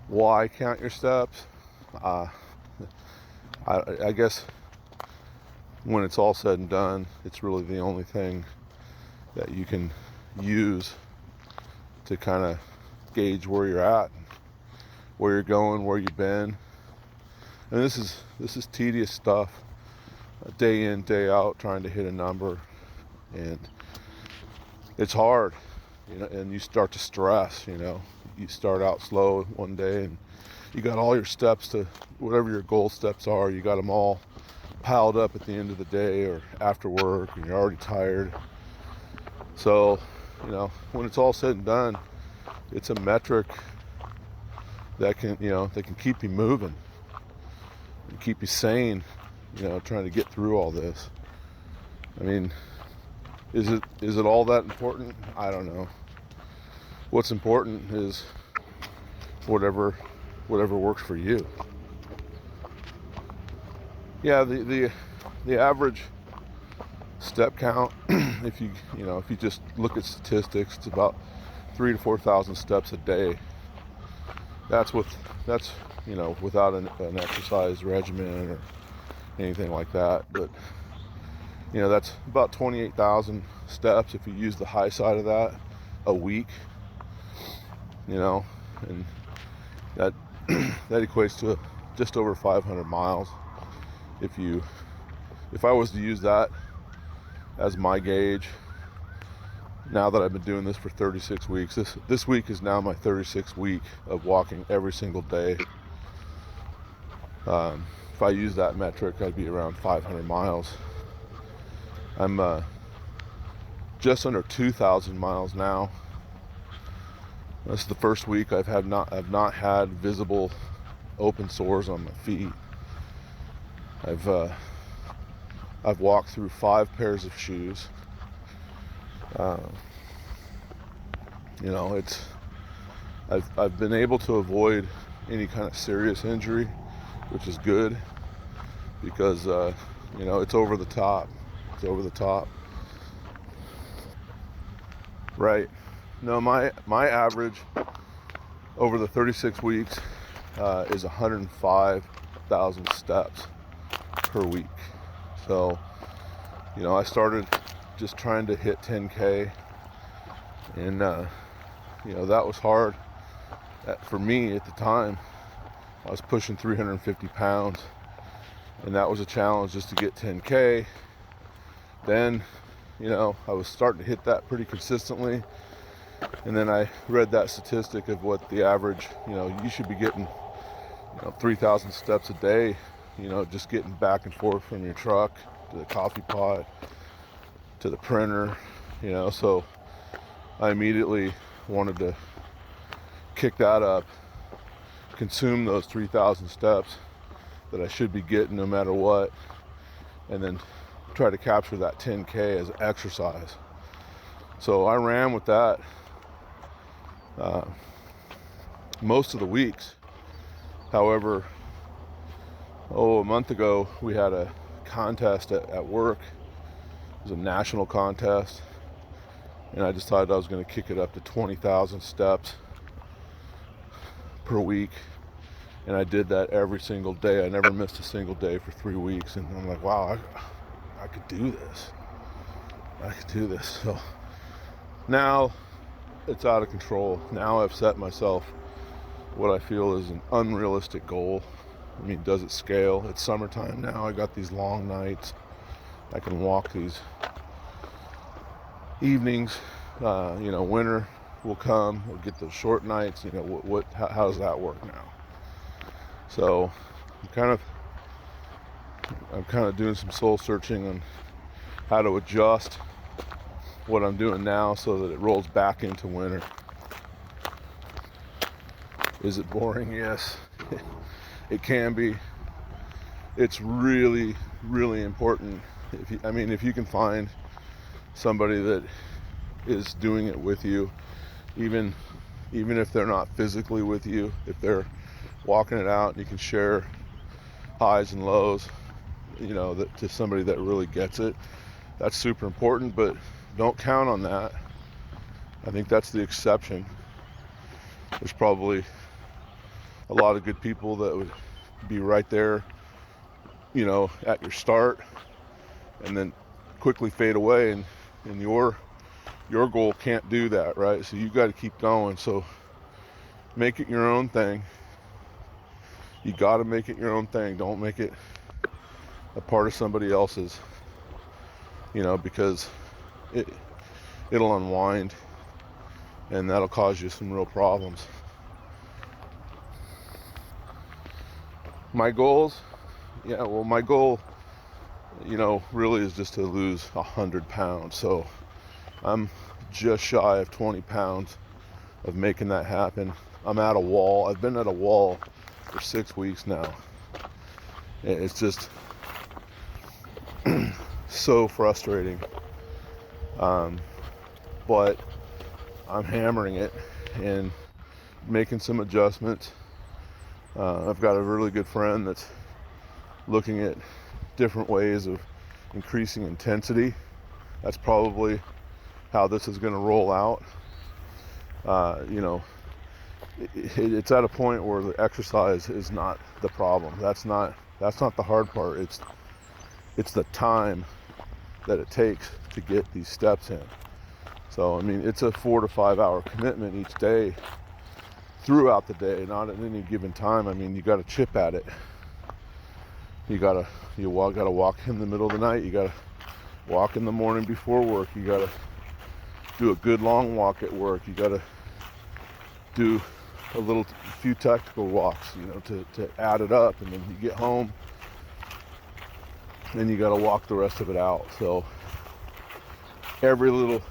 Why count your steps? Uh, I guess when it's all said and done, it's really the only thing that you can use to kind of gauge where you're at, where you're going, where you've been. And this is tedious stuff, day in, day out, trying to hit a number, and it's hard, and you start to stress. You start out slow one day, and you got all your steps to whatever your goal steps are. You got them all piled up at the end of the day or after work, and you're already tired. So, when it's all said and done, it's a metric that can keep you moving and keep you sane, trying to get through all this. I mean, is it all that important? I don't know. What's important is whatever works for you. Yeah, the average step count, if you just look at statistics, it's about 3,000 to 4,000 steps a day. That's without an exercise regimen or anything like that. But that's about 28,000 steps if you use the high side of that a week. And that equates to just over 500 miles. If I was to use that as my gauge, now that I've been doing this for 36 weeks, this week is now my 36th week of walking every single day. If I use that metric, I'd be around 500 miles. I'm just under 2,000 miles now. This is the first week I've not had visible open sores on my feet. I've walked through 5 pairs of shoes. I've been able to avoid any kind of serious injury, which is good because it's over the top. It's over the top. Right. No, my average over the 36 weeks is 105,000 steps per week. So, I started just trying to hit 10K, and that was hard for me at the time. I was pushing 350 pounds, and that was a challenge just to get 10K. Then, I was starting to hit that pretty consistently. And then I read that statistic of what the average, you should be getting, 3,000 steps a day, just getting back and forth from your truck to the coffee pot to the printer, so I immediately wanted to kick that up, consume those 3,000 steps that I should be getting no matter what, and then try to capture that 10K as exercise. So I ran with that most of the weeks. However, a month ago we had a contest at work. It was a national contest, and I decided I was going to kick it up to 20,000 steps per week, and I did that every single day. I never missed a single day for 3 weeks, and I'm like, wow, I could do this. I could do this. So now it's out of control. Now I've set myself what I feel is an unrealistic goal. I mean, does it scale? It's summertime now. I got these long nights. I can walk these evenings. Winter will come. We'll get those short nights. How does that work now? So I'm kind of doing some soul searching on how to adjust what I'm doing now so that it rolls back into winter. Is it boring? Yes, it can be. It's really, really important. If you can find somebody that is doing it with you, even if they're not physically with you, if they're walking it out and you can share highs and lows, to somebody that really gets it, that's super important. But don't count on that. I think that's the exception. There's probably a lot of good people that would be right there, at your start, and then quickly fade away, and your goal can't do that, right? So you got to keep going. So make it your own thing. You got to make it your own thing. Don't make it a part of somebody else's, because it'll unwind, and that'll cause you some real problems. My goals, my goal, really is just to lose 100 pounds. So I'm just shy of 20 pounds of making that happen. I'm at a wall. I've been at a wall for 6 weeks now. It's just so frustrating. But I'm hammering it and making some adjustments. I've got a really good friend that's looking at different ways of increasing intensity. That's probably how this is going to roll out. It's at a point where the exercise is not the problem. That's not the hard part. It's the time that it takes to get these steps in. So, it's a 4 to 5 hour commitment each day, throughout the day, not at any given time. You got to chip at it. You got to walk in the middle of the night. You got to walk in the morning before work. You got to do a good long walk at work. You got to do a few tactical walks, to add it up. And then you get home and you got to walk the rest of it out. So every little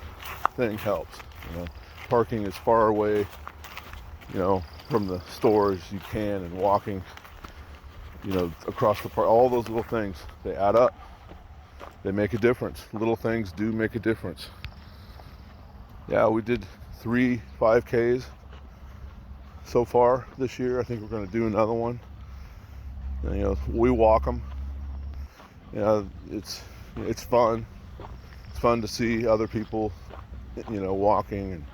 thing helps. Parking as far away, from the store as you can, and walking, across the park. All those little things, they add up. They make a difference. Little things do make a difference. Yeah, we did 3 5Ks so far this year. I think we're going to do another one. And, we walk them. It's fun. It's fun to see other people, walking, and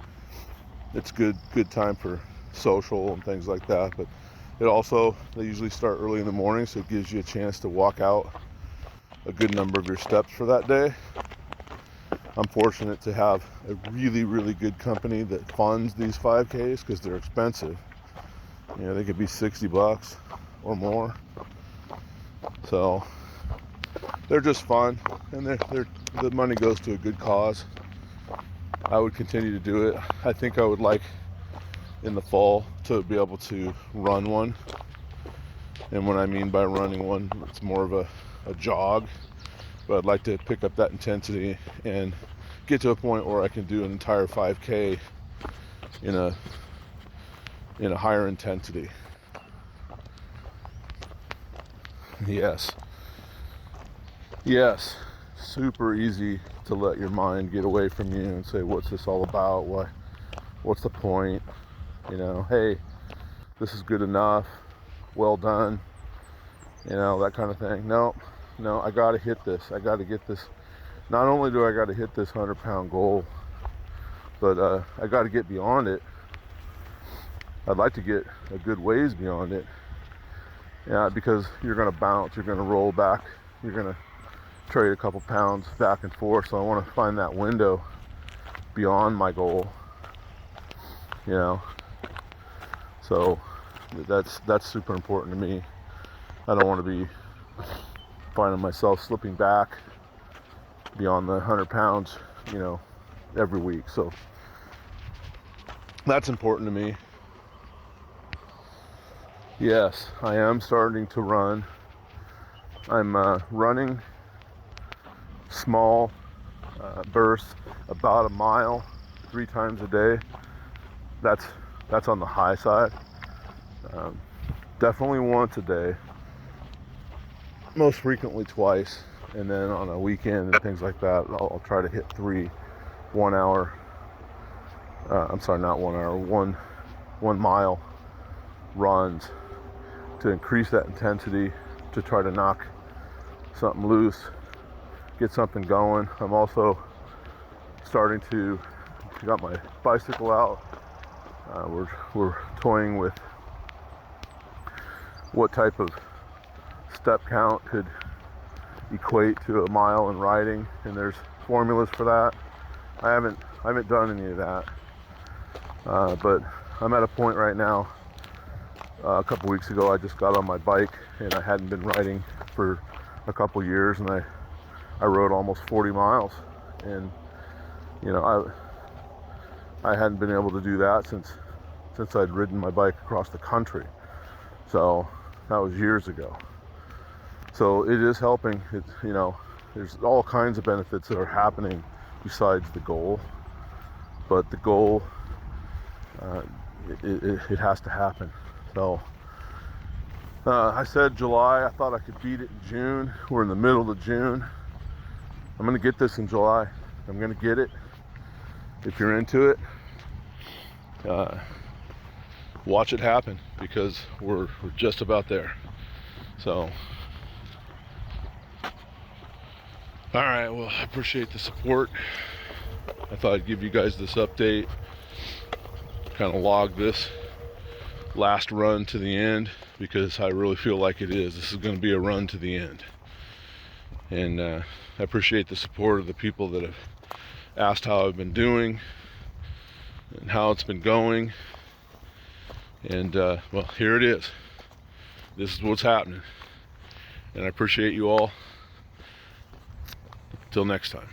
it's good time for social and things like that. But they usually start early in the morning, so it gives you a chance to walk out a good number of your steps for that day. I'm fortunate to have a really, really good company that funds these 5Ks, because they're expensive. They could be $60 or more. So they're just fun, and the money goes to a good cause. I would continue to do it. I think I would like in the fall to be able to run one. And what I mean by running one, it's more of a jog. But I'd like to pick up that intensity and get to a point where I can do an entire 5K in a higher intensity. Yes, super easy to let your mind get away from you and say, what's this all about? What's the point? Hey, this is good enough. Well done. That kind of thing. No, I got to hit this. I got to get this. Not only do I got to hit this 100-pound goal, but I got to get beyond it. I'd like to get a good ways beyond it. Yeah, because you're going to bounce, you're going to roll back, you're going to trade a couple pounds back and forth. So I want to find that window beyond my goal. So that's super important to me. I don't want to be finding myself slipping back beyond the 100 pounds, every week. So that's important to me. Yes, I am starting to run. I'm running small bursts, about a mile, 3 times a day. That's on the high side. Definitely once a day. Most frequently twice, and then on a weekend and things like that, I'll try to hit 3 1 hour. Not 1 hour, 1 mile runs to increase that intensity, to try to knock something loose, get something going. I'm also starting to got my bicycle out. We're toying with what type of step count could equate to a mile in riding, and there's formulas for that. I haven't done any of that, but I'm at a point right now. A couple weeks ago, I just got on my bike, and I hadn't been riding for a couple years, and I rode almost 40 miles, and you know, I hadn't been able to do that since I'd ridden my bike across the country. So that was years ago. So it is helping. It's, you know, there's all kinds of benefits that are happening besides the goal, but the goal, it has to happen. So I said July. I thought I could beat it in June. We're in the middle of June. I'm gonna get this in July. I'm gonna get it. If you're into it, watch it happen, because we're just about there. So, all right, well, I appreciate the support. I thought I'd give you guys this update, kind of log this last run to the end, because I really feel like this is going to be a run to the end. And I appreciate the support of the people that have asked how I've been doing and how it's been going. And well, here it is. This is what's happening, and I appreciate you all. Till next time.